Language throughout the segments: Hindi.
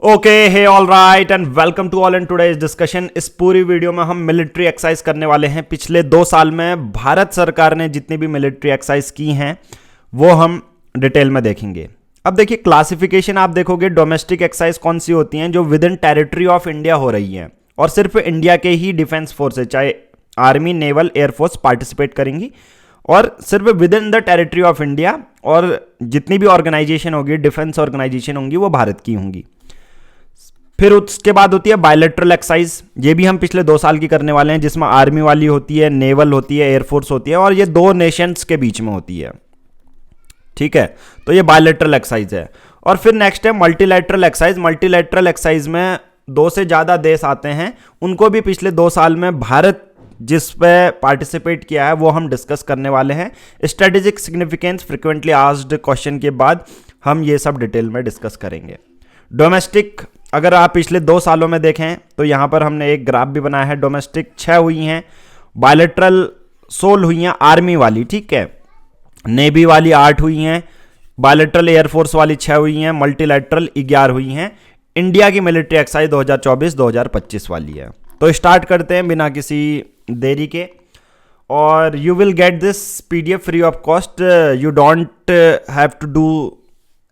Okay hey all right and welcome to all in today's discussion. इस पूरी वीडियो में हम मिलिट्री एक्सरसाइज करने वाले हैं। पिछले 2 साल में भारत सरकार ने जितनी भी मिलिट्री एक्सरसाइज की हैं वो हम डिटेल में देखेंगे। अब देखिए क्लासिफिकेशन आप देखोगे डोमेस्टिक एक्सरसाइज कौन सी होती हैं जो with in territory of India हो रही हैं और सिर्फ इंडिया के ही डिफेंस फोर्सेज चाहे आर्मी नेवल एयरफोर्स पार्टिसिपेट करेंगी और सिर्फ with in the territory of India, और जितनी भी ऑर्गेनाइजेशन होगी डिफेंस ऑर्गेनाइजेशन होंगी वो भारत की होंगी। फिर उसके बाद होती है बायलैटरल एक्सरसाइज, ये भी हम पिछले 2 साल की करने वाले हैं, जिसमें आर्मी वाली होती है, नेवल होती है, एयरफोर्स होती है और ये 2 नेशंस के बीच में होती है। ठीक है, तो ये बायलैटरल एक्सरसाइज है। और फिर नेक्स्ट है मल्टीलैटरल एक्सरसाइज। मल्टीलैटरल एक्सरसाइज में 2 से ज़्यादा देश आते हैं, उनको भी पिछले 2 साल में भारत जिस पे पार्टिसिपेट किया है वो हम डिस्कस करने वाले हैं। Strategic significance, frequently asked question के बाद हम ये सब डिटेल में डिस्कस करेंगे। डोमेस्टिक अगर आप पिछले 2 सालों में देखें तो यहाँ पर हमने एक ग्राफ भी बनाया है। डोमेस्टिक 6 हुई हैं, बायलैटरल 16 हुई हैं आर्मी वाली, ठीक है, नेवी वाली 8 हुई हैं, बायलैटरल एयरफोर्स वाली 6 हुई हैं, मल्टीलैटरल 11 हुई हैं। इंडिया की मिलिट्री एक्सरसाइज 2024-2025 वाली है। तो स्टार्ट करते हैं बिना किसी देरी के। और you will get this PDF free of cost. You don't have to do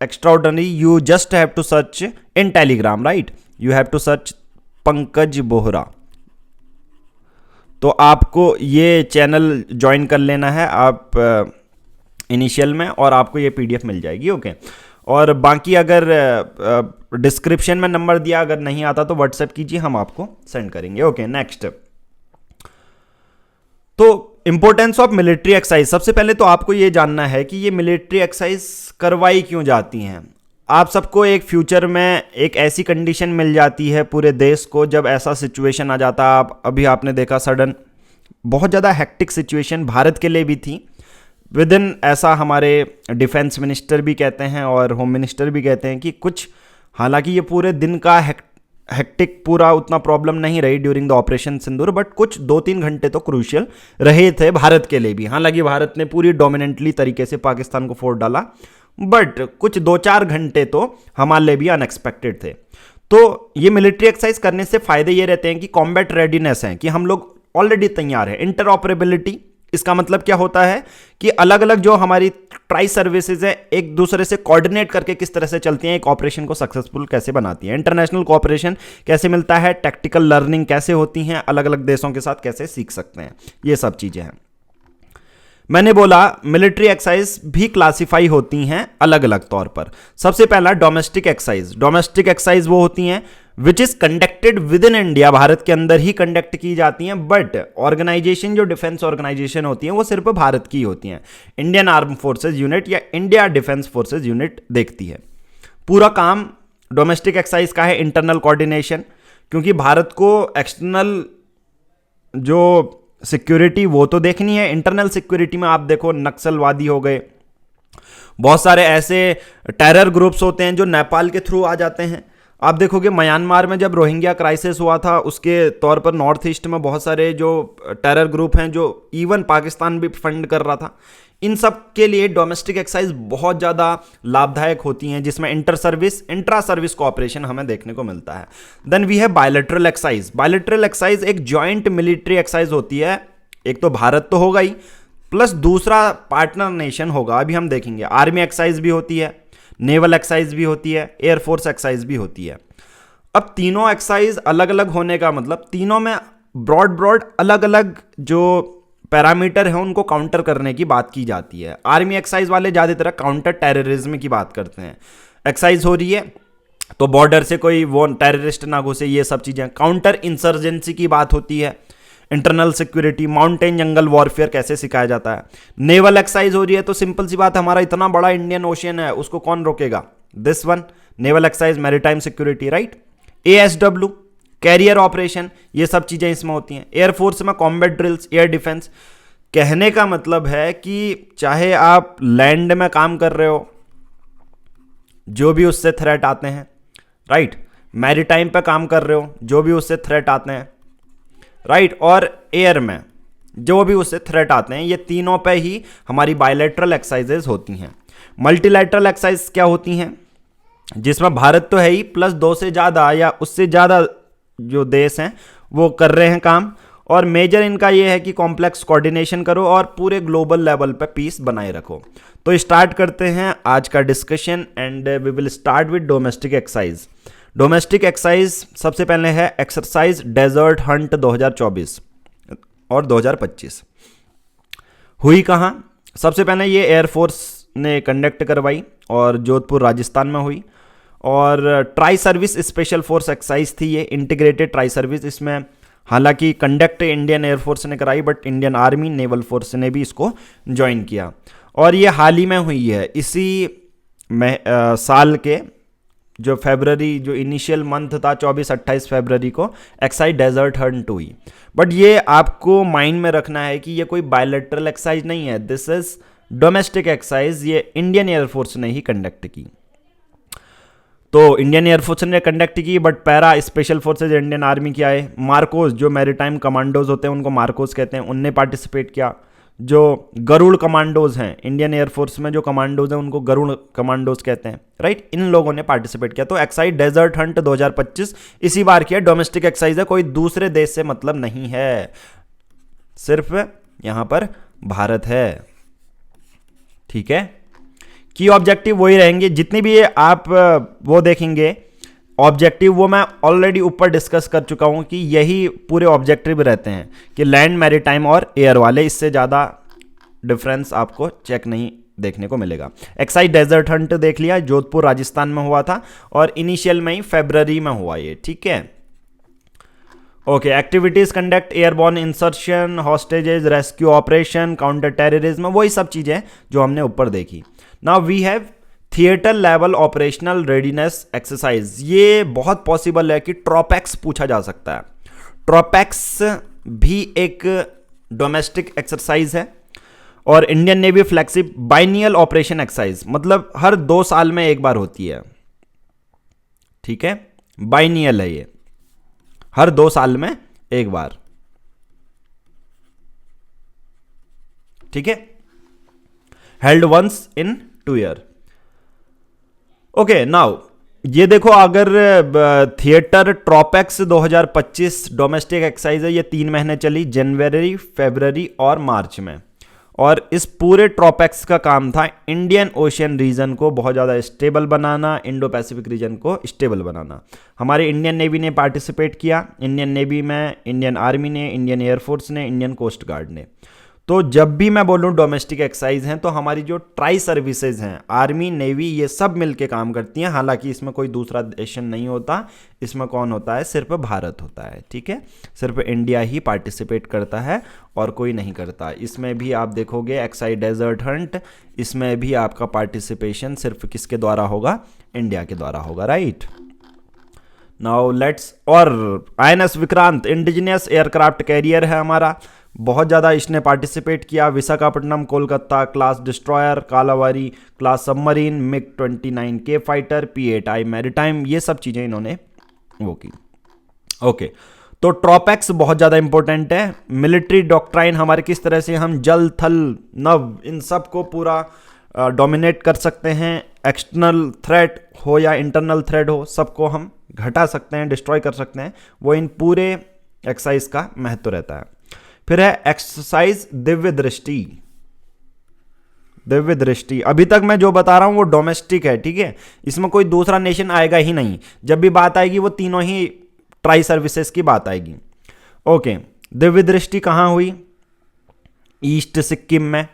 extraordinary, you just have to search in Telegram, right? You have to search Pankaj Bohra. तो आपको ये चैनल ज्वाइन कर लेना है आप इनिशियल में और आपको ये PDF मिल जाएगी। ओके, और बाकी अगर डिस्क्रिप्शन में नंबर दिया, अगर नहीं आता तो व्हाट्सएप कीजिए, हम आपको सेंड करेंगे। ओके, नेक्स्ट तो इंपॉर्टेंस ऑफ मिलिट्री एक्सरसाइज। सबसे पहले तो आपको ये जानना है कि ये मिलिट्री एक्सरसाइज करवाई क्यों जाती हैं। आप सबको एक फ्यूचर में एक ऐसी कंडीशन मिल जाती है पूरे देश को जब ऐसा सिचुएशन आ जाता है। अभी आपने देखा सडन बहुत ज़्यादा हेक्टिक सिचुएशन भारत के लिए भी थी। विद इन ऐसा हमारे डिफेंस मिनिस्टर भी कहते हैं और होम मिनिस्टर भी कहते हैं कि कुछ, हालांकि ये पूरे दिन का हेक्टिक पूरा उतना प्रॉब्लम नहीं रही during the operation Sindoor, but कुछ 2-3 घंटे तो क्रूशियल रहे थे भारत के लिए भी। हालांकि भारत ने पूरी डोमिनेंटली तरीके से पाकिस्तान को फोड़ डाला, बट कुछ 2-4 घंटे तो हमारे लिए भी अनएक्सपेक्टेड थे। तो ये मिलिट्री एक्सरसाइज करने से फायदे ये रहते हैं कि कॉम्बैट रेडीनेस है, कि हम लोग ऑलरेडी तैयार है। इंटरऑपरेबिलिटी, इसका मतलब क्या होता है कि अलग अलग जो हमारी ट्राई सर्विसेज है एक दूसरे से कोऑर्डिनेट करके किस तरह से चलती हैं, एक ऑपरेशन को सक्सेसफुल कैसे बनाती हैं, इंटरनेशनल कोऑपरेशन कैसे मिलता है, टैक्टिकल लर्निंग कैसे होती हैं, अलग अलग देशों के साथ कैसे सीख सकते हैं, ये सब चीजें हैं। मैंने बोला मिलिट्री एक्सरसाइज भी क्लासिफाई होती हैं अलग अलग तौर पर। सबसे पहला डोमेस्टिक एक्सरसाइज। डोमेस्टिक एक्सरसाइज वो होती हैं which is conducted with in India, Bharat के अंदर ही कंडक्ट की जाती हैं, बट ऑर्गेनाइजेशन जो डिफेंस ऑर्गेनाइजेशन होती हैं वो सिर्फ भारत की होती हैं। इंडियन आर्म फोर्सेज यूनिट या इंडिया डिफेंस फोर्सेज यूनिट देखती है। पूरा काम डोमेस्टिक एक्सरसाइज का है इंटरनल कोऑर्डिनेशन, क्योंकि भारत को एक्सटर्नल जो सिक्योरिटी वो तो देखनी है। इंटरनल सिक्योरिटी में आप देखो नक्सलवादी हो गए, बहुत सारे ऐसे टेरर ग्रुप्स होते हैं जो नेपाल के थ्रू आ जाते हैं। आप देखोगे म्यांमार में जब रोहिंग्या क्राइसिस हुआ था उसके तौर पर नॉर्थ ईस्ट में बहुत सारे जो टेरर ग्रुप हैं जो इवन पाकिस्तान भी फंड कर रहा था। इन सब के लिए डोमेस्टिक एक्सरसाइज बहुत ज़्यादा लाभदायक होती हैं, जिसमें इंट्रा सर्विस कोऑपरेशन हमें देखने को मिलता है। देन वी है बायलैटरल एक्सरसाइज। बायलैटरल एक्सरसाइज एक जॉइंट मिलिट्री एक्सरसाइज होती है। एक तो भारत तो होगा ही, प्लस दूसरा पार्टनर नेशन होगा, अभी हम देखेंगे। आर्मी एक्सरसाइज भी होती है, नेवल एक्सरसाइज भी होती है, एयरफोर्स एक्सरसाइज भी होती है। अब तीनों एक्सरसाइज अलग अलग होने का मतलब तीनों में ब्रॉड अलग अलग जो पैरामीटर है उनको काउंटर करने की बात की जाती है। आर्मी एक्सरसाइज वाले ज़्यादातर काउंटर टेररिज्म की बात करते हैं। एक्सरसाइज हो रही है तो बॉर्डर से कोई वो टेररिस्ट ना घुसे, ये सब चीज़ें। काउंटर इंसर्जेंसी की बात होती है, इंटरनल सिक्योरिटी, माउंटेन जंगल वॉरफेयर कैसे सिखाया जाता है। नेवल एक्सरसाइज हो रही है तो सिंपल सी बात, हमारा इतना बड़ा इंडियन ओशियन है उसको कौन रोकेगा, this one naval exercise, maritime security, right. ASW carrier operation, ये सब चीजें इसमें होती हैं। एयरफोर्स में कॉम्बैट ड्रिल्स, एयर डिफेंस। कहने का मतलब है कि चाहे आप लैंड में काम कर रहे हो, जो भी उससे थ्रेट आते हैं, राइट, मैरीटाइम पे काम कर रहे हो, जो भी उससे थ्रेट आते हैं, राइट, और एयर में जो भी उससे थ्रेट आते हैं, ये तीनों पे ही हमारी बायलैटरल एक्सरसाइजेज होती हैं। मल्टीलैटरल एक्सरसाइज क्या होती हैं? जिसमें भारत तो है ही, प्लस 2 से ज़्यादा या उससे ज़्यादा जो देश हैं वो कर रहे हैं काम। और मेजर इनका ये है कि कॉम्प्लेक्स कोऑर्डिनेशन करो और पूरे ग्लोबल लेवल पे पीस बनाए रखो। तो स्टार्ट करते हैं आज का discussion and we will start with domestic exercise. Domestic exercise सबसे पहले है एक्सरसाइज डेजर्ट हंट 2024 और 2025। हुई कहाँ? सबसे पहले ये एयरफोर्स ने कंडक्ट करवाई और जोधपुर राजस्थान में हुई। और tri service special force exercise थी ये, इंटीग्रेटेड ट्राई सर्विस। इसमें हालांकि कंडक्ट इंडियन एयरफोर्स ने कराई, but Indian army naval force ने भी इसको ज्वाइन किया। और ये हाल ही में हुई है, इसी साल के जो फरवरी, जो इनिशियल मंथ था 24-28 फरवरी को एक्सरसाइज डेजर्ट हंट हुई। बट ये आपको माइंड में रखना है कि ये कोई बायलैटरल एक्सरसाइज नहीं है, दिस इज डोमेस्टिक एक्सरसाइज। ये इंडियन एयरफोर्स ने ही कंडक्ट की। तो इंडियन एयरफोर्स ने कंडक्ट की, but para special forces Indian army की आए। मार्कोस जो मैरीटाइम कमांडोज होते हैं उनको मार्कोस कहते हैं, उनने पार्टिसिपेट किया। जो गरुड़ कमांडोज हैं इंडियन एयरफोर्स में, जो कमांडोज हैं उनको गरुड़ कमांडोज कहते हैं, राइट। इन लोगों ने पार्टिसिपेट किया। तो एक्सरसाइज डेजर्ट हंट 2025 इसी बार किया। डोमेस्टिक एक्सरसाइज है, कोई दूसरे देश से मतलब नहीं है, सिर्फ यहां पर भारत है, ठीक है। की ऑब्जेक्टिव वही रहेंगे, जितनी भी ये आप वो देखेंगे ऑब्जेक्टिव, वो मैं ऑलरेडी ऊपर डिस्कस कर चुका हूं कि यही पूरे ऑब्जेक्टिव रहते हैं कि लैंड, मैरीटाइम और एयर वाले। इससे ज़्यादा डिफरेंस आपको चेक नहीं देखने को मिलेगा। एक्सरसाइज डेजर्ट हंट देख लिया, जोधपुर राजस्थान में हुआ था और इनिशियल में ही फरवरी में हुआ ये, ठीक है। Okay, activities conduct airborne insertion, hostages rescue operation, counter terrorism, वही सब चीज़ें जो हमने ऊपर देखी। Now we have theatre level operational readiness exercise. ये बहुत पॉसिबल है कि ट्रोपैक्स पूछा जा सकता है। ट्रोपैक्स भी एक डोमेस्टिक एक्सरसाइज है और Indian navy flagship biennial operation exercise, मतलब हर 2 साल में एक बार होती है, ठीक है। बाइनियल है ये, हर 2 साल में एक बार, ठीक है। Held once in 2 year. Okay, now ये देखो, अगर थिएटर ट्रोपैक्स 2025 डोमेस्टिक एक्सरसाइज है, ये 3 महीने चली, जनवरी, फरवरी और मार्च में। और इस पूरे ट्रोपैक्स का काम था इंडियन ओशियन रीजन को बहुत ज़्यादा स्टेबल बनाना, इंडो पैसिफिक रीजन को स्टेबल बनाना। हमारे इंडियन नेवी ने पार्टिसिपेट किया, इंडियन नेवी में इंडियन आर्मी ने, इंडियन एयरफोर्स ने, इंडियन कोस्ट गार्ड ने। तो जब भी मैं बोलूँ डोमेस्टिक एक्सरसाइज हैं तो हमारी जो ट्राई सर्विसेज हैं, आर्मी, नेवी, ये सब मिलके काम करती हैं। हालांकि इसमें कोई दूसरा नेशन नहीं होता, इसमें कौन होता है? सिर्फ भारत होता है, ठीक है। सिर्फ इंडिया ही पार्टिसिपेट करता है और कोई नहीं करता। इसमें भी आप देखोगे एक्सरसाइज डेजर्ट हंट, इसमें भी आपका पार्टिसिपेशन सिर्फ किसके द्वारा होगा? इंडिया के द्वारा होगा, राइट। नाउ लेट्स, और INS Vikrant indigenous aircraft carrier है हमारा, बहुत ज़्यादा इसने पार्टिसिपेट किया। Visakhapatnam, Kolkata class destroyer, Kalvari class submarine, MiG-29K fighter, P-8I maritime, ये सब चीज़ें इन्होंने वो की। ओके, तो ट्रोपैक्स बहुत ज़्यादा इंपॉर्टेंट है। मिलिट्री डॉक्ट्राइन हमारे, किस तरह से हम जल, थल, नभ, इन सब को पूरा डोमिनेट कर सकते हैं। एक्सटर्नल थ्रेट हो या इंटरनल थ्रेट हो, सबको हम घटा सकते हैं, डिस्ट्रॉय कर सकते हैं, वो इन पूरे एक्सरसाइज का महत्व रहता है। फिर है एक्सरसाइज दिव्य दृष्टि। दिव्य दृष्टि अभी तक मैं जो बता रहा हूं वो डोमेस्टिक है, ठीक है। इसमें कोई दूसरा नेशन आएगा ही नहीं। जब भी बात आएगी वो तीनों ही ट्राई सर्विसेज की बात आएगी। ओके, दिव्य दृष्टि कहां हुई? ईस्ट सिक्किम में।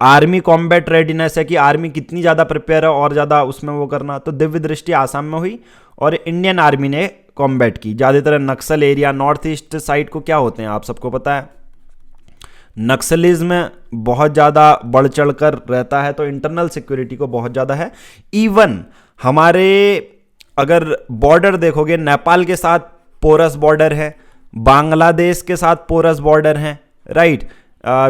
आर्मी कॉम्बैट रेडीनेस है कि आर्मी कितनी ज़्यादा प्रिपेयर है और ज़्यादा उसमें वो करना, तो दिव्य दृष्टि आसाम में हुई और इंडियन आर्मी ने कॉम्बैट की। ज़्यादातर नक्सल एरिया, नॉर्थ ईस्ट साइड को क्या होते हैं आप सबको पता है, नक्सलिज्म बहुत ज़्यादा बढ़ चढ़ कर रहता है, तो इंटरनल सिक्योरिटी को बहुत ज़्यादा है। इवन हमारे अगर बॉर्डर देखोगे, नेपाल के साथ पोरस बॉर्डर है, बांग्लादेश के साथ पोरस बॉर्डर है, right.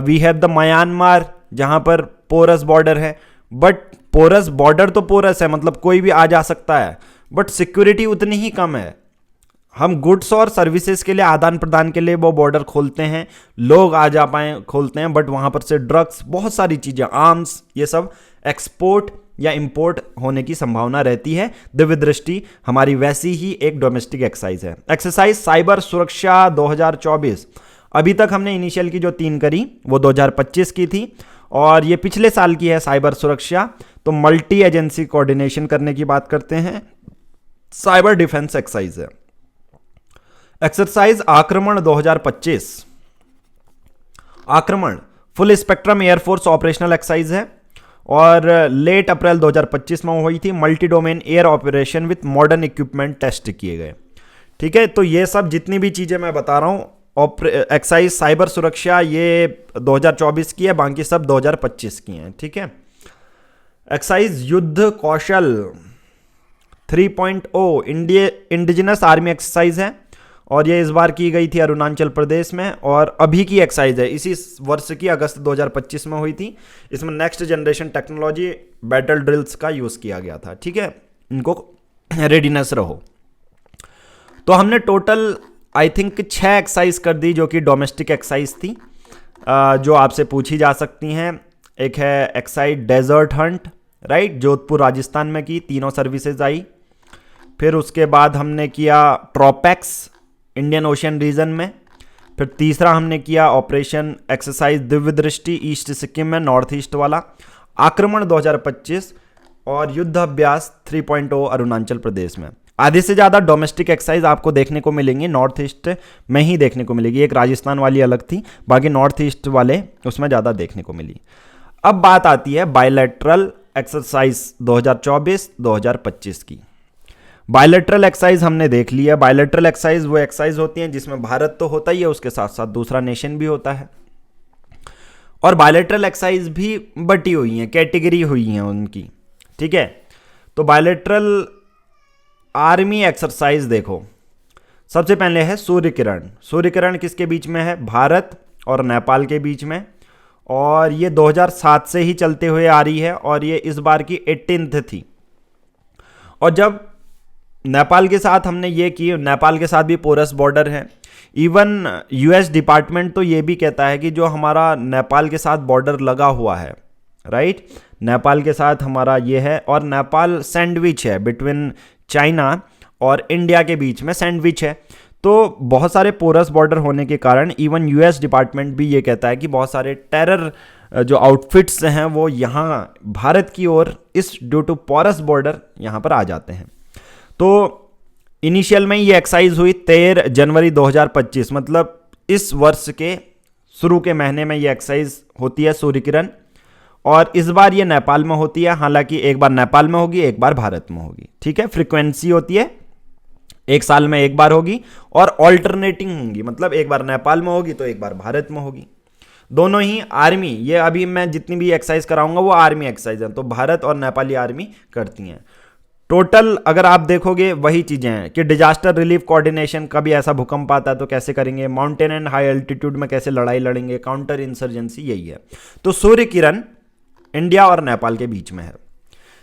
We have the Myanmar जहां पर पोरस बॉर्डर है, बट पोरस बॉर्डर तो पोरस है, मतलब कोई भी आ जा सकता है, बट सिक्योरिटी उतनी ही कम है। हम गुड्स और सर्विसेज के लिए, आदान प्रदान के लिए वो बॉर्डर खोलते हैं, लोग आ जा पाए खोलते हैं, बट वहां पर से ड्रग्स, बहुत सारी चीजें, आर्म्स, ये सब एक्सपोर्ट या इंपोर्ट होने की संभावना रहती है। दिव्य दृष्टि हमारी वैसी ही एक डोमेस्टिक एक्सरसाइज है। एक्सरसाइज साइबर सुरक्षा 2024, अभी तक हमने इनिशियल की जो 3 करी वो 2025 की थी और ये पिछले साल की है साइबर सुरक्षा। तो मल्टी एजेंसी कोऑर्डिनेशन करने की बात करते हैं, साइबर डिफेंस एक्सरसाइज है। Exercise Aakraman 2025, Aakraman full spectrum air force operational exercise है और लेट अप्रैल 2025 में हुई थी। Multi domain air operation with modern equipment test किए गए। ठीक है, तो ये सब जितनी भी चीजें मैं बता रहा हूं एक्सरसाइज साइबर सुरक्षा ये 2024 की है, बाकी सब 2025 की हैं। ठीक है, एक्सरसाइज युद्ध कौशल 3.0 इंडिजिनस आर्मी एक्सरसाइज है और ये इस बार की गई थी अरुणाचल प्रदेश में और अभी की एक्सरसाइज है, इसी वर्ष की अगस्त 2025 में हुई थी। इसमें next generation technology battle drills का यूज किया गया था। ठीक है, इनको रेडीनेस रहो। तो हमने टोटल आई थिंक 6 एक्सरसाइज कर दी जो कि डोमेस्टिक एक्सरसाइज थी, जो आपसे पूछी जा सकती हैं। एक है exercise desert hunt, right, Jodhpur Rajasthan में की, तीनों सर्विसेज आई। फिर उसके बाद हमने किया ट्रोपैक्स इंडियन ओशियन रीजन में। फिर तीसरा हमने किया ऑपरेशन एक्सरसाइज दिव्य दृष्टि ईस्ट सिक्किम में, नॉर्थ ईस्ट वाला, आक्रमण 2025 और युद्ध अभ्यास 3.0 अरुणाचल प्रदेश में। आधे से ज़्यादा डोमेस्टिक एक्सरसाइज आपको देखने को मिलेंगी नॉर्थ ईस्ट में ही देखने को मिलेगी। एक राजस्थान वाली अलग थी, बाकी नॉर्थ ईस्ट वाले उसमें ज़्यादा देखने को मिली। अब बात आती है बायलैटरल एक्सरसाइज 2024-2025 की। बायलैटरल एक्सरसाइज हमने देख लिया। बायलैटरल एक्सरसाइज वो एक्सरसाइज होती हैं जिसमें भारत तो होता ही है, उसके साथ साथ दूसरा नेशन भी होता है। और बायलैटरल एक्सरसाइज भी बटी हुई हैं, कैटेगरी हुई हैं उनकी। ठीक है, तो बायलैटरल आर्मी एक्सरसाइज देखो, सबसे पहले है सूर्य किरण। सूर्य किरण किसके बीच में है? भारत और नेपाल के बीच में, और ये 2007 से ही चलते हुए आ रही है और ये इस बार की 18th थी। और जब नेपाल के साथ हमने ये की, नेपाल के साथ भी पोरस बॉर्डर है। इवन यूएस डिपार्टमेंट तो ये भी कहता है कि जो हमारा नेपाल के साथ बॉर्डर लगा हुआ है, राइट, नेपाल के साथ हमारा ये है, और नेपाल सैंडविच है बिटवीन चाइना और इंडिया के बीच में सैंडविच है। तो बहुत सारे पोरस बॉर्डर होने के कारण इवन यूएस डिपार्टमेंट भी ये कहता है कि बहुत सारे टेरर जो आउटफिट्स हैं वो यहाँ भारत की ओर इस ड्यू टू पोरस बॉर्डर यहाँ पर आ जाते हैं। तो इनिशियल में ये एक्सरसाइज हुई 13 जनवरी 2025, मतलब इस वर्ष के शुरू के महीने में ये एक्सरसाइज होती है सूर्य किरण, और इस बार ये नेपाल में होती है। हालांकि एक बार नेपाल में होगी, एक बार भारत में होगी। ठीक है, फ्रीक्वेंसी होती है, एक साल में एक बार होगी और ऑल्टरनेटिंग होंगी, मतलब एक बार नेपाल में होगी तो एक बार भारत में होगी। दोनों ही आर्मी, ये अभी मैं जितनी भी एक्सरसाइज कराऊंगा वो आर्मी एक्सरसाइज है, तो भारत और नेपाली आर्मी करती हैं। टोटल अगर आप देखोगे वही चीजें हैं कि डिजास्टर रिलीफ कोऑर्डिनेशन, कभी ऐसा भूकंप आता है तो कैसे करेंगे, माउंटेन एंड हाई एल्टीट्यूड में कैसे लड़ाई लड़ेंगे, काउंटर इंसर्जेंसी, यही है। तो सूर्य किरण इंडिया और नेपाल के बीच में है।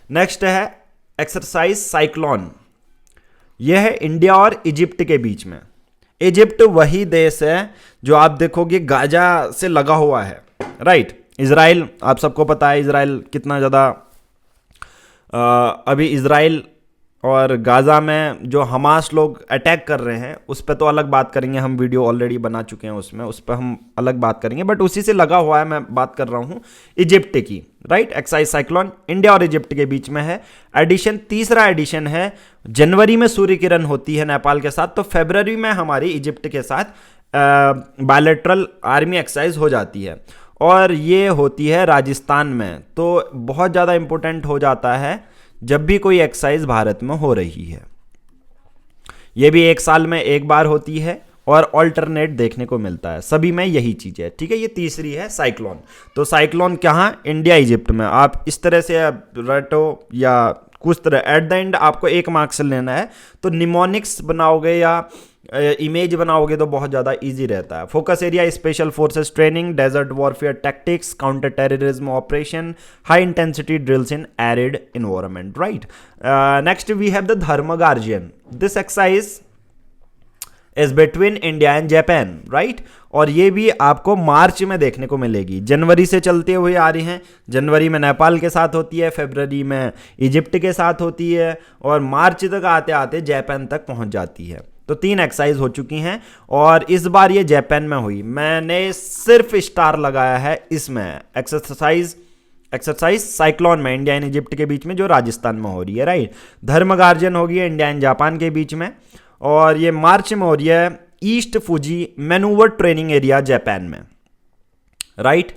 नेक्स्ट है एक्सरसाइज साइक्लोन, यह है इंडिया और इजिप्ट के बीच में। इजिप्ट वही देश है जो आप देखोगे गाजा से लगा हुआ है, राइट। इजराइल, आप सबको पता है इजराइल कितना ज़्यादा अभी इजराइल और गाजा में जो हमास लोग अटैक कर रहे हैं उस पर तो अलग बात करेंगे, हम वीडियो ऑलरेडी बना चुके हैं उसमें, उस पर हम अलग बात करेंगे, बट उसी से लगा हुआ है। मैं बात कर रहा हूँ इजिप्ट की, राइट। एक्सरसाइज साइक्लोन इंडिया और इजिप्ट के बीच में है। एडिशन, तीसरा एडिशन है। जनवरी में सूर्य किरण होती है नेपाल के साथ, तो फरवरी में हमारी इजिप्ट के साथ बायलैटरल आर्मी एक्सरसाइज हो जाती है, और ये होती है राजस्थान में। तो बहुत ज़्यादा इंपॉर्टेंट हो जाता है जब भी कोई एक्सरसाइज भारत में हो रही है। ये भी एक साल में एक बार होती है और ऑल्टरनेट देखने को मिलता है, सभी में यही चीज़ है। ठीक है, ये तीसरी है साइक्लोन। तो साइक्लोन कहाँ? इंडिया इजिप्ट में। आप इस तरह से रटो या कुछ तरह, एट द एंड आपको 1 मार्क्स लेना है। तो निमोनिक्स बनाओगे या इमेज बनाओगे तो बहुत ज़्यादा इजी रहता है। Focus area special forces training, desert warfare tactics, counter terrorism operation, high intensity drills in arid environment, right. Next we have the Dharma guardian. This exercise is between India and Japan, right. और ये भी आपको मार्च में देखने को मिलेगी। जनवरी से चलते हुए आ रही हैं। जनवरी में नेपाल के साथ होती है, फरवरी में इजिप्ट के साथ होती है, और मार्च तक आते आते जापान तक पहुंच जाती है। तो 3 एक्सरसाइज हो चुकी हैं और इस बार ये जापान में हुई। मैंने सिर्फ स्टार लगाया है इसमें, एक्सरसाइज साइक्लोन में, इंडिया एंड इजिप्ट के बीच में, जो राजस्थान में हो रही है, राइट। धर्म गार्जन होगी इंडिया एंड जापान के बीच में, और ये मार्च में हो रही है east फुजी manoeuvre training area Japan में, राइट।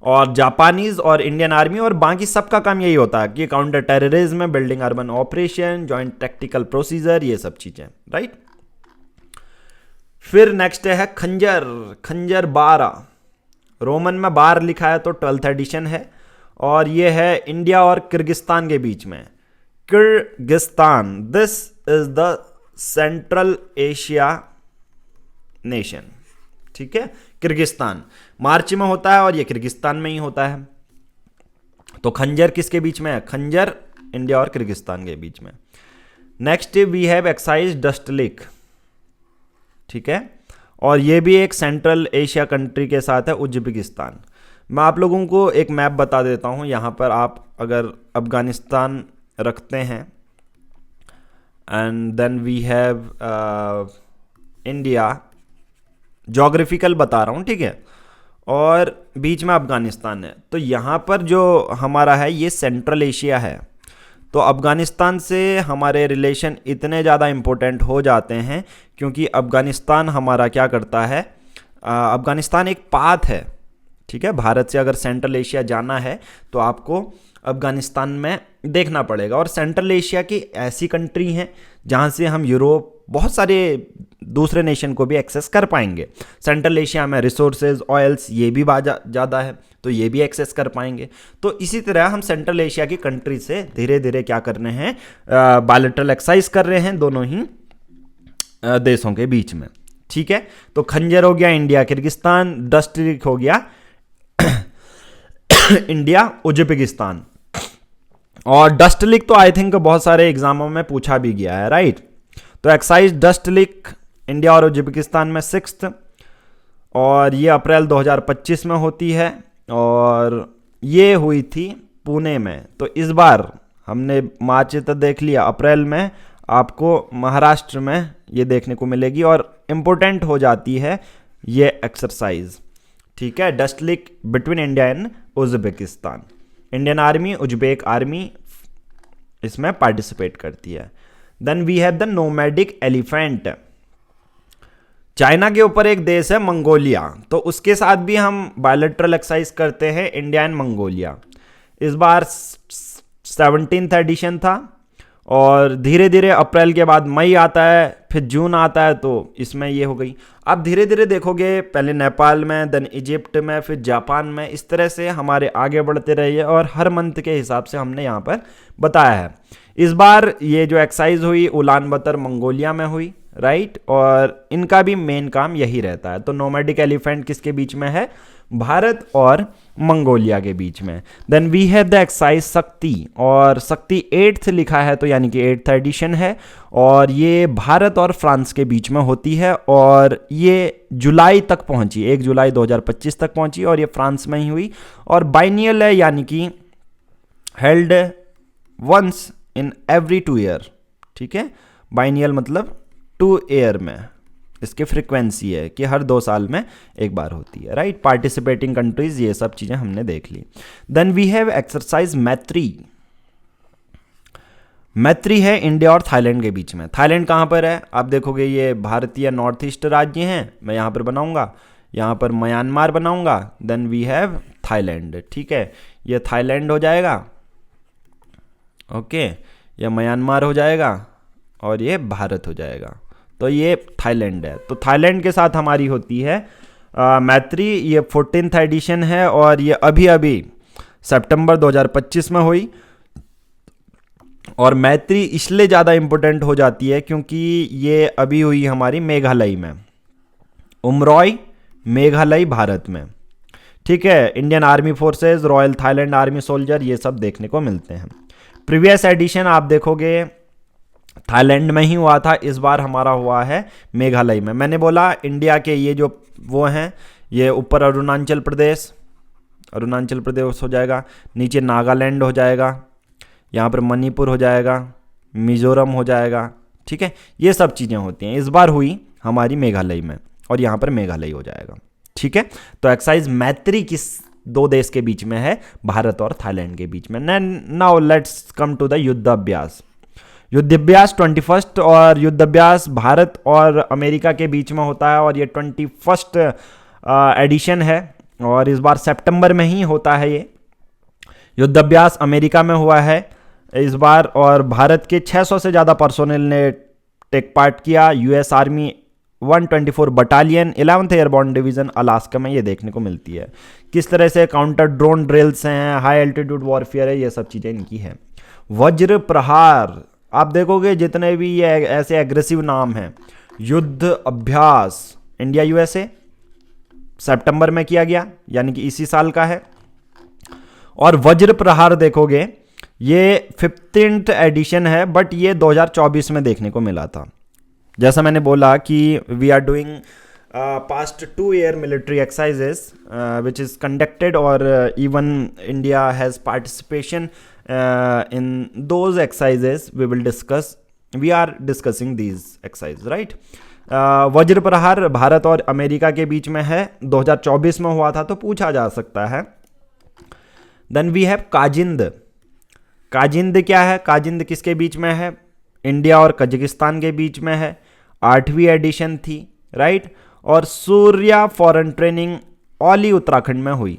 और जापानीज और इंडियन आर्मी और बाकी सबका काम यही होता है कि counter terrorism, building urban operation, joint tactical procedure, ये सब चीजें, राइट। फिर नेक्स्ट है खंजर। खंजर 12, रोमन में 12 लिखा है तो 12th एडिशन है, और ये है इंडिया और किर्गिस्तान के बीच में। Kyrgyzstan, this is the central Asia nation, ठीक है। किर्गिस्तान मार्च में होता है और ये किर्गिस्तान में ही होता है। तो खंजर किसके बीच में है? खंजर इंडिया और किर्गिस्तान के बीच में। Next we have exercise Dustlik, ठीक है, और ये भी एक सेंट्रल एशिया कंट्री के साथ है, उज्बेकिस्तान। मैं आप लोगों को एक मैप बता देता हूं। यहां पर आप अगर अफगानिस्तान रखते हैं and then we have India, geographical बता रहा हूं, ठीक है, और बीच में अफगानिस्तान है। तो यहाँ पर जो हमारा है ये सेंट्रल एशिया है। तो अफगानिस्तान से हमारे रिलेशन इतने ज़्यादा इम्पोर्टेंट हो जाते हैं क्योंकि अफगानिस्तान हमारा क्या करता है, अफगानिस्तान एक पाथ है, ठीक है। भारत से अगर सेंट्रल एशिया जाना है तो आपको अफगानिस्तान में देखना पड़ेगा। और सेंट्रल एशिया की ऐसी कंट्री हैं जहाँ से हम यूरोप, बहुत सारे दूसरे नेशन को भी एक्सेस कर पाएंगे। सेंट्रल एशिया में रिसोर्सेज, ऑयल्स, ये भी ज़्यादा है, तो ये भी एक्सेस कर पाएंगे। तो इसी तरह हम सेंट्रल एशिया की कंट्री से धीरे धीरे क्या कर रहे हैं, बायलैटरल एक्सरसाइज कर रहे हैं दोनों ही देशों के बीच में, ठीक है। तो खंजर हो गया इंडिया किर्गिस्तान, डस्ट्रिक हो गया इंडिया उज्बेकिस्तान। और डस्टलिक तो आई थिंक बहुत सारे एग्जामों में पूछा भी गया है, राइट। तो एक्साइज डस्टलिक इंडिया और उज्बेकिस्तान में 6th, और ये अप्रैल 2025 में होती है, और ये हुई थी पुणे में। तो इस बार हमने मार्च तक देख लिया, अप्रैल में आपको महाराष्ट्र में ये देखने को मिलेगी, और इम्पोर्टेंट हो जाती है ये एक्सरसाइज, ठीक है। Dustlik between India and Uzbekistan. Indian army, Uzbek army इसमें पार्टिसिपेट करती है। Then we have the nomadic elephant. China के ऊपर एक देश है मंगोलिया, तो उसके साथ भी हम बायलैटरल एक्सरसाइज करते हैं, इंडिया एंड मंगोलिया। इस बार 17th एडिशन था, और धीरे धीरे अप्रैल के बाद मई आता है, फिर जून आता है, तो इसमें ये हो गई। आप धीरे धीरे देखोगे, पहले नेपाल में, देन इजिप्ट में, फिर जापान में, इस तरह से हमारे आगे बढ़ते रहिए, और हर मंथ के हिसाब से हमने यहाँ पर बताया है। इस बार ये जो एक्सरसाइज हुई उलान बतर मंगोलिया में हुई, राइट, और इनका भी मेन काम यही रहता है। तो नोमैडिक एलिफेंट किसके बीच में है? भारत और मंगोलिया के बीच में। Then we have the exercise Shakti, और शक्ति 8th लिखा है, तो यानी कि 8th एडिशन है, और ये भारत और फ्रांस के बीच में होती है, और ये जुलाई तक पहुंची, 1 जुलाई 2025 तक पहुंची, और ये फ्रांस में ही हुई। और बाइनियल है, यानी कि held once in every 2 year, ठीक है। बाइनियल मतलब 2 ईयर में इसकी फ्रीक्वेंसी है कि हर 2 साल में एक बार होती है, राइट। पार्टिसिपेटिंग कंट्रीज, ये सब चीजें हमने देख ली। देन वी हैव एक्सरसाइज मैत्री। मैत्री है इंडिया और थाईलैंड के बीच में। थाईलैंड कहाँ पर है? आप देखोगे ये भारतीय नॉर्थ ईस्ट राज्य हैं, मैं यहाँ पर बनाऊंगा, यहाँ पर म्यांमार बनाऊंगा, देन वी हैव थाईलैंड, ठीक है। ये थाईलैंड हो जाएगा, ओके, ये म्यांमार हो जाएगा, और ये भारत हो जाएगा। तो ये थाईलैंड है। तो थाईलैंड के साथ हमारी होती है मैत्री। ये 14th एडिशन है, और ये अभी अभी सितंबर 2025 में हुई। और मैत्री इसलिए ज़्यादा इम्पोर्टेंट हो जाती है क्योंकि ये अभी हुई हमारी मेघालय में, उमरॉय मेघालय भारत में, ठीक है। Indian army forces, royal Thailand army soldier, ये सब देखने को मिलते हैं। प्रीवियस एडिशन आप देखोगे थाईलैंड में ही हुआ था, इस बार हमारा हुआ है मेघालय में। मैंने बोला इंडिया के ये जो वो हैं, ये ऊपर अरुणाचल प्रदेश हो जाएगा, नीचे नागालैंड हो जाएगा, यहाँ पर मणिपुर हो जाएगा, मिजोरम हो जाएगा, ठीक है। ये सब चीज़ें होती हैं, इस बार हुई हमारी मेघालय में, और यहाँ पर मेघालय हो जाएगा, ठीक है। तो एक्सरसाइज मैत्री किस दो देश के बीच में है? भारत और थाईलैंड के बीच में। Now let's come to the Yudh Abhyas. Yudh Abhyas 21 और युद्धाभ्यास भारत और अमेरिका के बीच में होता है, और ये 21 एडिशन है, और इस बार सितंबर में ही होता है। ये युद्धाभ्यास अमेरिका में हुआ है इस बार, और भारत के 600 से ज़्यादा पर्सोनल ने टेक पार्ट किया। US army 124 battalion 11th airborne division Alaska में ये देखने को मिलती है। किस तरह से काउंटर ड्रोन ड्रिल्स हैं, हाई एल्टीट्यूड वॉरफेयर है, ये सब चीज़ें इनकी हैं। वज्र प्रहार, आप देखोगे जितने भी ये ऐसे एग्रेसिव नाम हैं, युद्ध अभ्यास इंडिया यूएसए सितंबर में किया गया, यानी कि इसी साल का है। और वज्र प्रहार देखोगे ये 15th एडिशन है, बट ये 2024 में देखने को मिला था। जैसा मैंने बोला कि we are doing past 2 year military exercises which is conducted, or even India has participation in those exercises. We are discussing these exercises, right? वज्र प्रहार भारत और अमेरिका के बीच में है, 2024 में हुआ था, तो पूछा जा सकता है। Then we have Kazind. Kazind क्या है? काजिंद किसके बीच में है? इंडिया और कजाकिस्तान के बीच में है, 8वीं एडिशन थी, राइट। और सूर्या फॉरेन ट्रेनिंग ओली उत्तराखंड में हुई।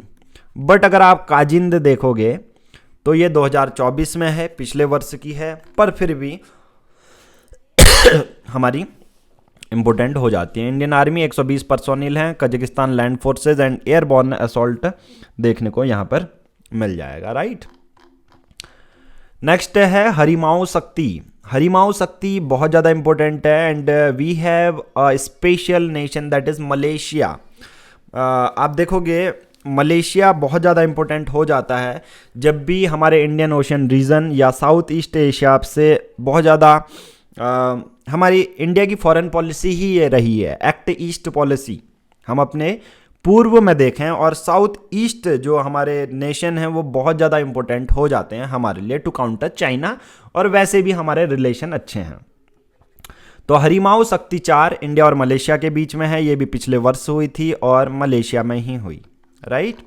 बट अगर आप काजिंद देखोगे तो ये 2024 में है, पिछले वर्ष की है, पर फिर भी हमारी इंपोर्टेंट हो जाती है। इंडियन आर्मी 120 पर्सोनिल हैं, Kazakhstan land forces and airborne assault देखने को यहाँ पर मिल जाएगा, राइट। नेक्स्ट है हरिमाऊ शक्ति। हरिमाऊ शक्ति बहुत ज़्यादा इंपॉर्टेंट है, and we have a special nation that is Malaysia. आप देखोगे मलेशिया बहुत ज़्यादा इंपॉर्टेंट हो जाता है जब भी हमारे इंडियन ओशन रीजन या साउथ ईस्ट एशिया से बहुत ज़्यादा हमारी इंडिया की फॉरेन पॉलिसी ही ये रही है, एक्ट ईस्ट पॉलिसी। हम अपने पूर्व में देखें, और साउथ ईस्ट जो हमारे नेशन हैं वो बहुत ज़्यादा इंपॉर्टेंट हो जाते हैं हमारे लिए टू काउंटर चाइना, और वैसे भी हमारे रिलेशन अच्छे हैं। तो हरिमाऊ शक्ति 4 इंडिया और मलेशिया के बीच में है, ये भी पिछले वर्ष हुई थी और मलेशिया में ही हुई, राइट।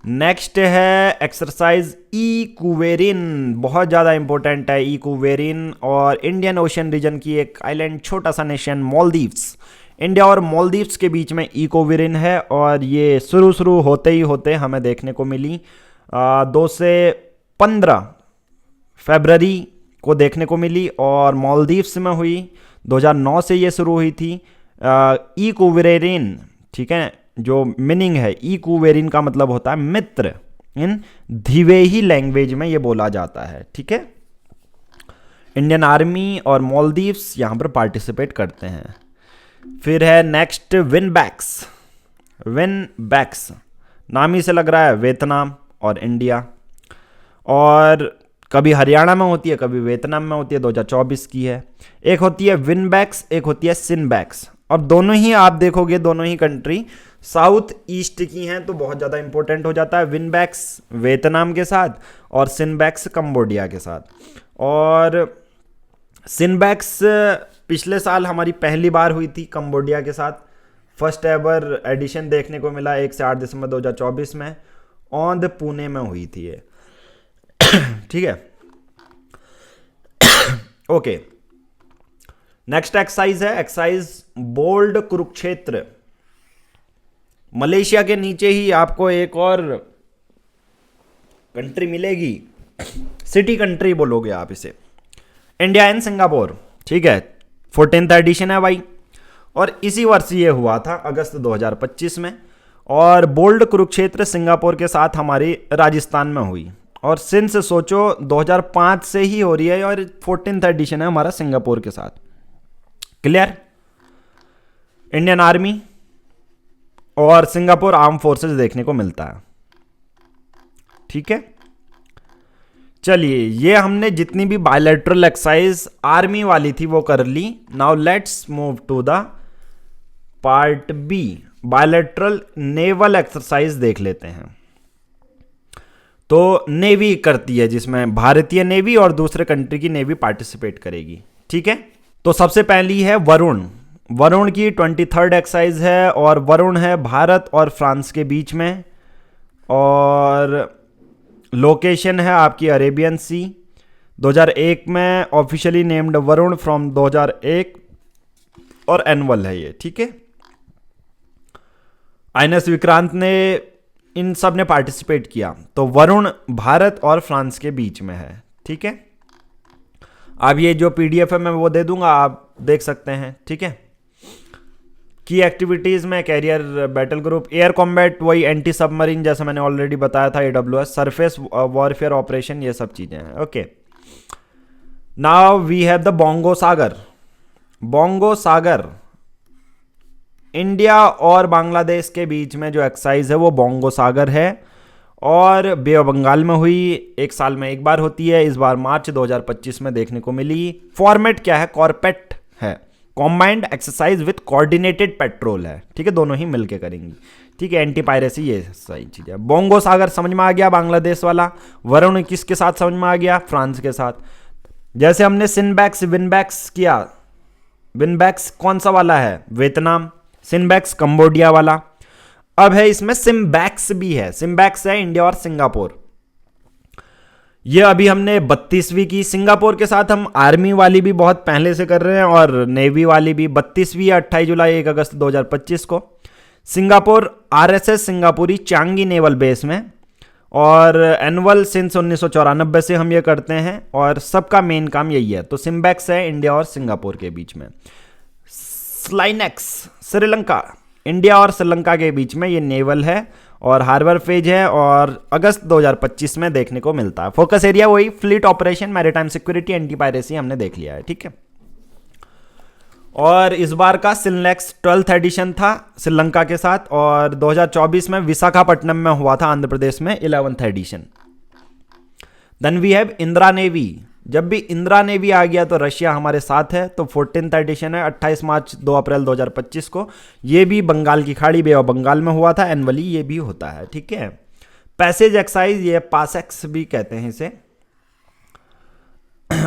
नेक्स्ट है एक्सरसाइज इक्वेरिन, बहुत ज़्यादा इंपॉर्टेंट है इक्वेरिन, और इंडियन ओशन रीजन की एक आइलैंड छोटा सा नेशन मालदीव्स, इंडिया और मालदीव्स के बीच में इक्वेरिन है, और ये शुरू होते ही होते हमें देखने को मिली 2 से 15 फरवरी को देखने को मिली, और मालदीव्स में हुई 2009 से ये शुरू हुई थी। इक्वेरिन, ठीक है, जो मीनिंग है इक्वेरिन का मतलब होता है मित्र, इन धिवेही लैंग्वेज में ये बोला जाता है, ठीक है। इंडियन आर्मी और मालदीव्स यहाँ पर पार्टिसिपेट करते हैं। फिर है नेक्स्ट विनबैक्स। विनबैक्स नाम ही से लग रहा है वियतनाम और इंडिया, और कभी हरियाणा में होती है, कभी वियतनाम में होती है, 2024 की है। एक होती है विनबैक्स, एक होती है सिनबैक्स, और दोनों ही आप देखोगे दोनों ही कंट्री साउथ ईस्ट की हैं, तो बहुत ज़्यादा इंपॉर्टेंट हो जाता है। विनबैक्स वियतनाम के साथ और सिनबैक्स कंबोडिया के साथ। और सिनबैक्स पिछले साल हमारी पहली बार हुई थी कंबोडिया के साथ, फर्स्ट एवर एडिशन देखने को मिला 1 से 8 दिसंबर 2024 में, औंध पुणे में हुई थी ये, ठीक है। ओके, नेक्स्ट एक्सरसाइज है एक्सरसाइज बोल्ड कुरुक्षेत्र। मलेशिया के नीचे ही आपको एक और कंट्री मिलेगी, सिटी कंट्री बोलोगे आप इसे, इंडिया एंड सिंगापुर, ठीक है। 14th एडिशन है भाई, और इसी वर्ष ये हुआ था अगस्त 2025 में, और बोल्ड कुरुक्षेत्र सिंगापुर के साथ हमारी राजस्थान में हुई, और सिंस सोचो 2005 से ही हो रही है, और 14th एडिशन है हमारा सिंगापुर के साथ। क्लियर? इंडियन आर्मी और सिंगापुर आर्म फोर्सेस देखने को मिलता है, ठीक है। चलिए, ये हमने जितनी भी बायलैटरल एक्सरसाइज आर्मी वाली थी वो कर ली। Now let's move to the part B, bilateral naval exercise देख लेते हैं। तो नेवी करती है, जिसमें भारतीय नेवी और दूसरे कंट्री की नेवी पार्टिसिपेट करेगी। ठीक है, तो सबसे पहली है वरुण। वरुण की 23rd एक्सरसाइज है, और वरुण है भारत और फ्रांस के बीच में, और लोकेशन है आपकी अरेबियन सी। 2001 में ऑफिशियली नेम्ड वरुण फ्रॉम 2001, और एनुअल है ये। ठीक है, INS विक्रांत ने, इन सब ने पार्टिसिपेट किया। तो वरुण भारत और फ्रांस के बीच में है। ठीक है, अब ये जो PDF है मैं वो दे दूंगा, आप देख सकते हैं। ठीक है, की एक्टिविटीज में carrier battle group, air combat वही एंटी सबमरीन जैसा मैंने ऑलरेडी बताया था, AWS, सरफेस वॉरफेयर ऑपरेशन, ये सब चीजें हैं। Okay, now we have the Bongo Sagar. Bongo Sagar India और बांग्लादेश के बीच में जो एक्सरसाइज है वो बोंगो सागर है, और बे ऑफ बंगाल में हुई, एक साल में एक बार होती है। इस बार मार्च 2025 में देखने को मिली। फॉर्मेट क्या है? कॉर्पेट है, combined exercise with coordinated petrol है। ठीक है, दोनों ही मिलके करेंगी। ठीक है, एंटी पायरेसी, ये सही चीज है। बोंगो सागर समझ में आ गया, बांग्लादेश वाला। वरुण किसके साथ समझ में आ गया? फ्रांस के साथ। जैसे हमने सिनबैक्स विनबैक्स किया, विनबैक्स कौन सा वाला है? वियतनाम। सिनबैक्स कंबोडिया वाला। अब है इसमें सिम्बैक्स भी है। सिम्बैक्स है इंडिया और सिंगापुर। ये अभी हमने 32वीं की। सिंगापुर के साथ हम आर्मी वाली भी बहुत पहले से कर रहे हैं, और नेवी वाली भी 32वीं 28 जुलाई 1 अगस्त 2025 को। सिंगापुर RSS सिंगापुरी चांगी नेवल बेस में, और एनुअल सिंस 1994 से हम ये करते हैं, और सबका मेन काम यही है। तो सिम्बैक्स है इंडिया और सिंगापुर के बीच में। स्लाइनेक्स श्रीलंका, इंडिया और श्रीलंका के बीच में ये नेवल है, और हार्बर फेज है, और अगस्त 2025 में देखने को मिलता है। फोकस एरिया वही fleet operation, maritime security, anti piracy हमने देख लिया है। ठीक है, और इस बार का सिलनेक्स 12th एडिशन था श्रीलंका के साथ, और 2024 में विशाखापट्टनम में हुआ था आंध्र प्रदेश में 11th edition. Then we have Indra navy. जब भी इंदिरा नेवी आ गया तो रशिया हमारे साथ है, तो 14th एडिशन है, 28 मार्च 2 अप्रैल 2025 को। ये भी बंगाल की खाड़ी, बे ऑफ बंगाल में हुआ था। एनुअली ये भी होता है। ठीक है, पैसेज एक्सरसाइज, ये पासेक्स भी कहते हैं इसे।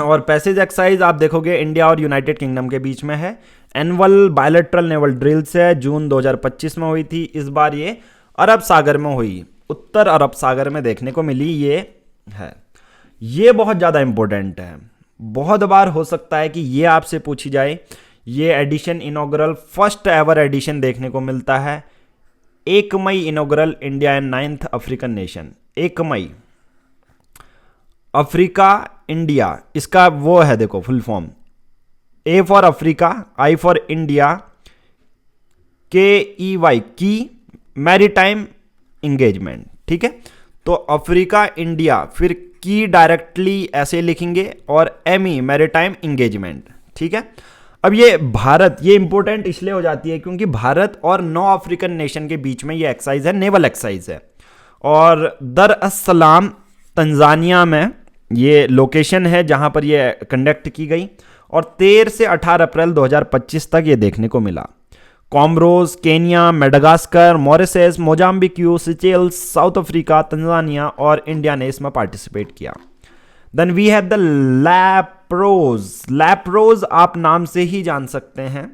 और पैसेज एक्सरसाइज आप देखोगे इंडिया और यूनाइटेड किंगडम के बीच में है। एनुअल बायलैटरल नेवल ड्रिल्स है, जून 2025 में हुई थी। इस बार ये अरब सागर में हुई, उत्तर अरब सागर में देखने को मिली। ये है, ये बहुत ज़्यादा इंपॉर्टेंट है। बहुत बार हो सकता है कि ये आपसे पूछी जाए। ये edition inaugural first ever edition देखने को मिलता है। 1 मई inaugural, India and 9th African nation. 1 मई अफ्रीका इंडिया, इसका वो है, देखो full form, A for Africa, I for India, KEY की मैरीटाइम इंगेजमेंट। ठीक है, तो अफ्रीका इंडिया, फिर की डायरेक्टली ऐसे लिखेंगे, और ME मैरीटाइम इंगेजमेंट। ठीक है, अब ये भारत, ये इंपॉर्टेंट इसलिए हो जाती है क्योंकि भारत और 9 अफ्रीकन नेशन के बीच में ये एक्सरसाइज है, नेवल एक्सरसाइज है। और दरअसलाम तंजानिया में ये लोकेशन है जहां पर ये कंडक्ट की गई, और 13 से 18 अप्रैल 2025 तक ये देखने को मिला। Comoros, Kenya, Madagascar, Mauritius, Mozambique, Seychelles, South Africa, Tanzania और इंडिया ने इसमें पार्टिसिपेट किया। Then we have the Laperouse. Laperouse आप नाम से ही जान सकते हैं,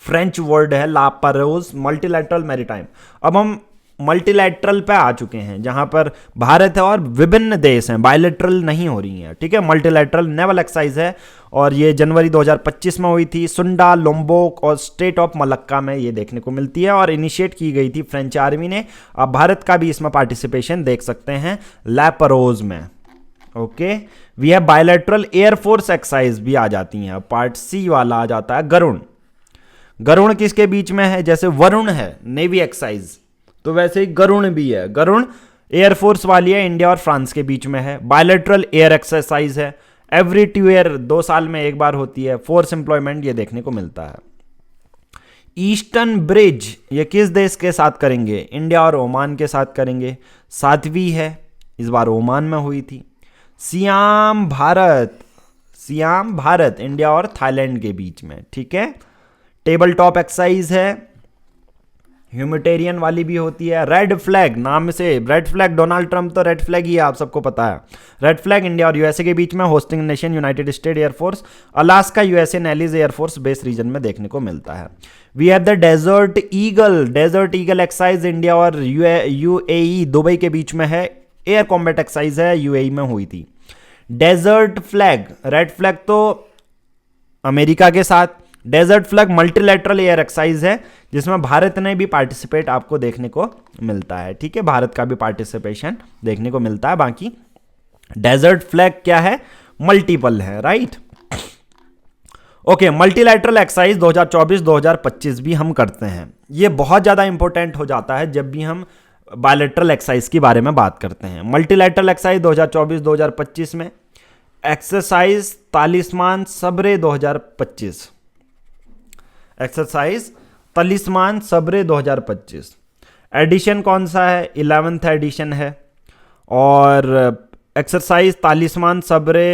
फ्रेंच वर्ड है लापरोज, मल्टीलैटरल मैरीटाइम। अब हम मल्टीलैटरल पे आ चुके हैं, जहां पर भारत है और विभिन्न देश हैं, बायलैटरल नहीं हो रही हैं। ठीक है, मल्टीलैटरल नेवल एक्सरसाइज है, और ये जनवरी 2025 में हुई थी। सुंडा, लोम्बोक और स्टेट ऑफ मलक्का में ये देखने को मिलती है, और इनिशिएट की गई थी फ्रेंच आर्मी ने। अब भारत का भी इसमें पार्टिसिपेशन देख सकते हैं लैपरोज में। Okay, we have bilateral air force exercise भी आ जाती हैं। पार्ट C वाला आ जाता है गरुण। गरुण किसके बीच में है? जैसे वरुण है नेवी एक्सरसाइज, तो वैसे ही गरुण भी है। गरुण एयरफोर्स वाली है, इंडिया और फ्रांस के बीच में है। बायलैटरल एयर एक्सरसाइज है, एवरी 2 ईयर, 2 साल में एक बार होती है। फोर्स एम्प्लॉयमेंट ये देखने को मिलता है। ईस्टर्न ब्रिज, ये किस देश के साथ करेंगे? इंडिया और ओमान के साथ करेंगे। 7वीं है, इस बार ओमान में हुई थी। Siam Bharat, Siam Bharat India और थाईलैंड के बीच में, ठीक है। टेबल टॉप एक्सरसाइज है, ह्यूमैनिटेरियन वाली भी होती है। रेड फ्लैग, नाम से रेड फ्लैग, डोनाल्ड ट्रंप तो रेड फ्लैग ही है, आप सबको पता है। रेड फ्लैग इंडिया और यूएसए के बीच में, hosting nation United State air force, Alaska USA Nellis air force base region में देखने को मिलता है। We have the desert eagle, desert eagle exercise India और यूएई दुबई के बीच में है। एयर कॉम्बैट एक्सरसाइज है, यूएई में हुई थी। डेजर्ट फ्लैग, रेड फ्लैग तो अमेरिका के साथ, desert flag multilateral air exercise है जिसमें भारत ने भी पार्टिसिपेट आपको देखने को मिलता है, ठीक है। भारत का भी पार्टिसिपेशन देखने को मिलता है। बाकी डेजर्ट फ्लैग क्या है, मल्टीपल है, राइट। ओके, मल्टीलैटरल एक्सरसाइज 2024-2025 भी हम करते हैं। ये बहुत ज्यादा इंपॉर्टेंट हो जाता है जब भी हम बायलैटरल एक्सरसाइज के बारे में बात करते हैं। मल्टीलैटरल एक्सरसाइज 2024-2025 में एक्सरसाइज तालिस्मान सब्रे 2025, एक्सरसाइज तालिस्मान सब्रे 2025। एडिशन कौन सा है, 11th एडिशन है। और एक्सरसाइज तालिस्मान सब्रे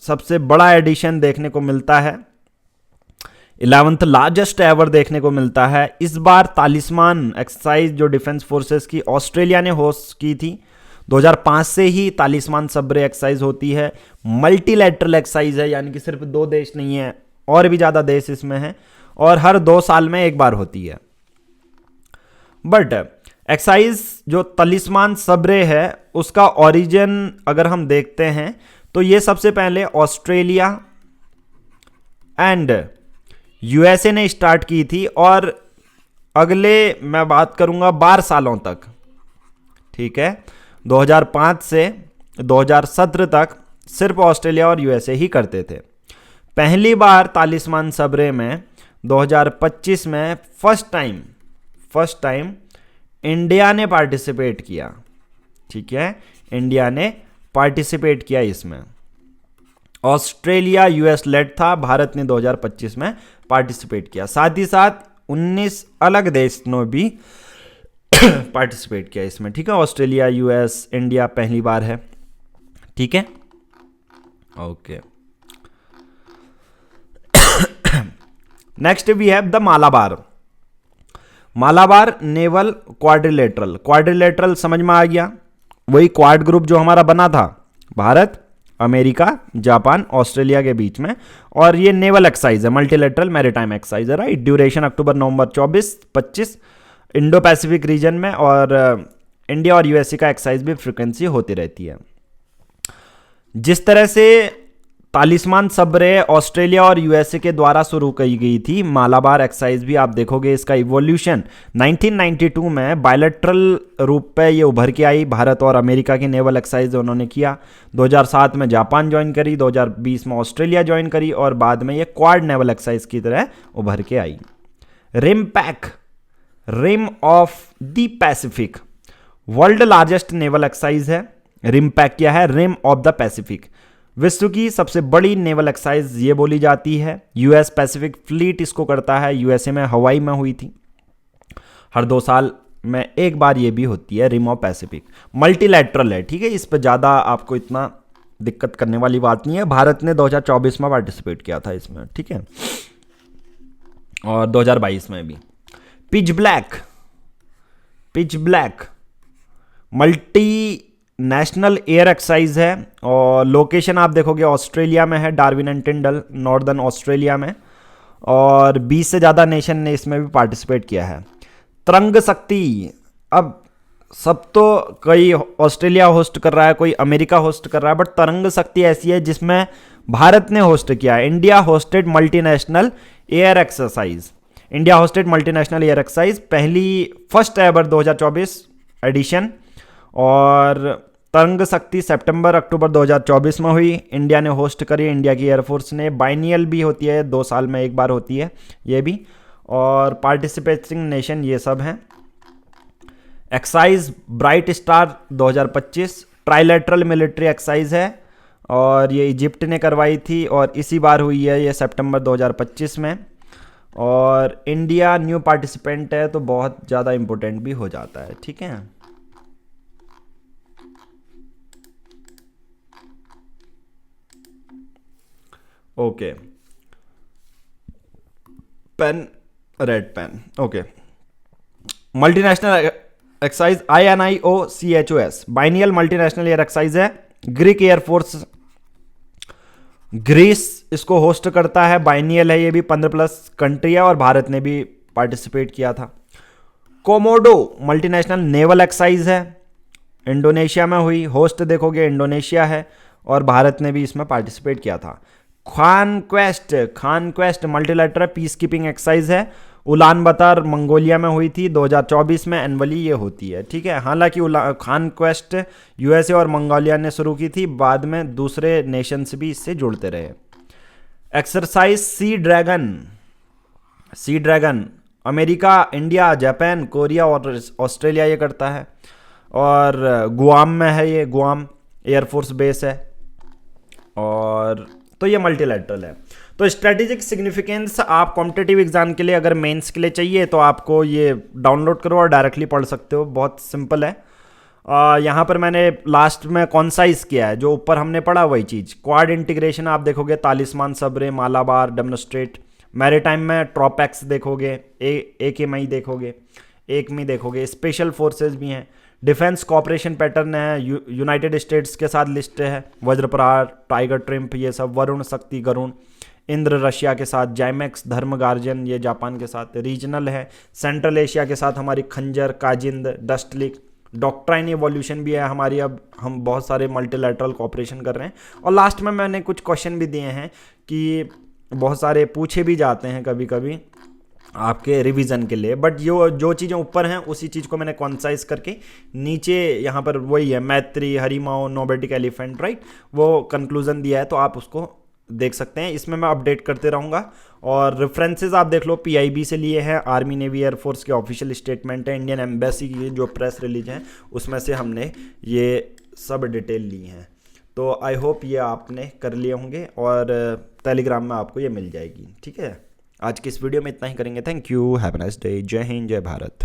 सबसे बड़ा एडिशन देखने को मिलता है, 11th लार्जेस्ट एवर देखने को मिलता है। इस बार तालिस्मान एक्सरसाइज जो डिफेंस फोर्सेस की ऑस्ट्रेलिया ने होस्ट की थी, 2005 से ही तालिस्मान सब्रे एक्सरसाइज होती है। मल्टीलैटरल एक्सरसाइज है, यानी कि सिर्फ 2 देश नहीं है, और भी ज्यादा देश इसमें हैं, और हर 2 साल में एक बार होती है। बट एक्सरसाइज जो तालिस्मान सब्रे है उसका ओरिजिन अगर हम देखते हैं तो ये सबसे पहले ऑस्ट्रेलिया एंड यूएसए ने स्टार्ट की थी, और अगले मैं बात करूंगा 12 सालों तक, ठीक है, 2005 से 2017 तक सिर्फ ऑस्ट्रेलिया और यूएसए ही करते थे। पहली बार तालिस्मान सब्रे में 2025 में फर्स्ट टाइम इंडिया ने पार्टिसिपेट किया, ठीक है, इंडिया ने पार्टिसिपेट किया इसमें। ऑस्ट्रेलिया यूएस लेड था, भारत ने 2025 में पार्टिसिपेट किया। साथ ही साथ 19 अलग देश ने भी पार्टिसिपेट किया इसमें, ठीक है। ऑस्ट्रेलिया, यूएस, इंडिया पहली बार है, ठीक है। Okay, next we have the Malabar. Malabar naval quadrilateral, quadrilateral समझ में आ गया, वही क्वाड ग्रुप जो हमारा बना था भारत, अमेरिका, जापान, ऑस्ट्रेलिया के बीच में। और ये नेवल एक्सरसाइज है, मल्टीलैटरल मैरीटाइम एक्सरसाइज है, right. Duration October November 24-25 Indo Pacific region में, और इंडिया और यूएसए का एक्सरसाइज भी फ्रिक्वेंसी होती रहती है। जिस तरह से तालिस्मान सब्रे ऑस्ट्रेलिया और यूएसए के द्वारा शुरू की गई थी, मालाबार एक्सरसाइज भी आप देखोगे इसका इवोल्यूशन 1992 में बायलैटरल रूप पे ये उभर के आई। भारत और अमेरिका की नेवल एक्सरसाइज उन्होंने किया। 2007 में जापान ज्वाइन करी, 2020 में ऑस्ट्रेलिया ज्वाइन करी, और बाद में ये क्वाड नेवल एक्सरसाइज की तरह उभर के आई। RIMPAC, rim of the Pacific, world largest naval exercise है। रिम पैक क्या है, रिम ऑफ द पैसिफिक, विश्व की सबसे बड़ी नेवल एक्सरसाइज ये बोली जाती है। यूएस पैसिफिक फ्लीट इसको करता है, यूएसए में हवाई में हुई थी। हर 2 साल में एक बार ये भी होती है, रिम ऑफ पैसिफिक। मल्टीलैटरल है, ठीक है, इस पर ज़्यादा आपको इतना दिक्कत करने वाली बात नहीं है। भारत ने 2024 में पार्टिसिपेट किया था इसमें, ठीक है, और 2022 में भी। Pitch black, pitch black multi national air exercise है, और लोकेशन आप देखोगे ऑस्ट्रेलिया में है, डार्विन एंड टिंडल, नॉर्दर्न ऑस्ट्रेलिया में, और 20 से ज़्यादा नेशन ने इसमें भी पार्टिसिपेट किया है। तरंग शक्ति, अब सब तो कोई ऑस्ट्रेलिया होस्ट कर रहा है, कोई अमेरिका होस्ट कर रहा है, बट तरंग शक्ति ऐसी है जिसमें भारत ने होस्ट किया। India hosted multinational air exercise, India hosted multinational air exercise, first ever 2024 edition. और तरंग शक्ति सितंबर-अक्टूबर 2024 में हुई, इंडिया ने होस्ट करी, इंडिया की एयरफोर्स ने। बाइनियल भी होती है, 2 साल में एक बार होती है ये भी, और पार्टिसिपेटिंग नेशन ये सब हैं। Exercise bright star 2025 trilateral military exercise है, और ये इजिप्ट ने करवाई थी, और इसी बार हुई है ये सितंबर 2025 में। और इंडिया न्यू पार्टिसिपेंट है तो बहुत ज़्यादा इंपॉर्टेंट भी हो जाता है, ठीक है। Okay, pen, red pen, okay. Multinational exercise INIOCHOS, biennial multinational air exercise है। ग्रीक एयरफोर्स, ग्रीस इसको होस्ट करता है, बाइनियल है ये भी, 15+ कंट्री है और भारत ने भी पार्टिसिपेट किया था। कोमोडो मल्टीनेशनल नेवल एक्सरसाइज है, इंडोनेशिया में हुई, होस्ट देखोगे इंडोनेशिया है और भारत ने भी इसमें पार्टिसिपेट किया था। खानक्वेस्ट मल्टीलेटरल पीस कीपिंग एक्सरसाइज है, उलान बतर मंगोलिया में हुई थी 2024 में, एनुअली ये होती है, ठीक है। हालांकि खानक्वेस्ट USA और मंगोलिया ने शुरू की थी, बाद में दूसरे नेशंस भी इससे जुड़ते रहे। Exercise sea dragon America, India, Japan, Korea और ऑस्ट्रेलिया ये करता है, और गुआम में है ये, गुआम एयरफोर्स बेस है, और तो ये मल्टीलैटरल है। तो स्ट्रेटेजिक सिग्निफिकेंस आप कॉम्पिटिटिव एग्जाम के लिए अगर मेंस के लिए चाहिए तो आपको ये डाउनलोड करो और डायरेक्टली पढ़ सकते हो, बहुत सिंपल है। यहाँ पर मैंने लास्ट में कॉन्साइज किया है, जो ऊपर हमने पढ़ा वही चीज़। क्वाड इंटीग्रेशन आप देखोगे, तालिस्मान, सब्रे, मालाबार, डेमोस्ट्रेट। मैरीटाइम में ट्रॉपैक्स देखोगे, AKMI देखोगे, एकमी देखोगे। स्पेशल फोर्सेज भी हैं। डिफेंस कॉपरेशन पैटर्न है, यूनाइटेड स्टेट्स के साथ लिस्ट है, वज्रप्रहार, टाइगर ट्रिम्प, ये सब। वरुण, शक्ति, गरुण, इंद्र रशिया के साथ, जाइमेक्स, धर्म गार्जियन ये जापान के साथ। रीजनल है, सेंट्रल एशिया के साथ हमारी खंजर, काजिंद, डस्टलिक। डॉक्ट्राइन एवोल्यूशन भी है हमारी, अब हम बहुत सारे मल्टीलैटरल कॉपरेशन कर रहे हैं। और लास्ट में मैंने कुछ क्वेश्चन भी दिए हैं कि बहुत सारे पूछे भी जाते हैं कभी कभी आपके रिवीजन के लिए, बट जो चीज़ें ऊपर हैं उसी चीज़ को मैंने कॉन्साइज करके नीचे यहाँ पर वही है, मैत्री, हरिमाओ, नोबेटिक एलिफेंट, राइट, वो कंक्लूजन दिया है, तो आप उसको देख सकते हैं। इसमें मैं अपडेट करते रहूँगा। और रेफरेंसेस आप देख लो, PIB से लिए हैं, आर्मी नेवी एयरफोर्स के ऑफिशियल स्टेटमेंट है, इंडियन एम्बेसी की जो प्रेस रिलीज है उसमें से हमने ये सब डिटेल ली हैं। तो आई होप ये आपने कर लिए होंगे और टेलीग्राम में आपको ये मिल जाएगी, ठीक है। आज की इस वीडियो में इतना ही करेंगे। Thank you, have a nice day, जय हिंद, जय भारत।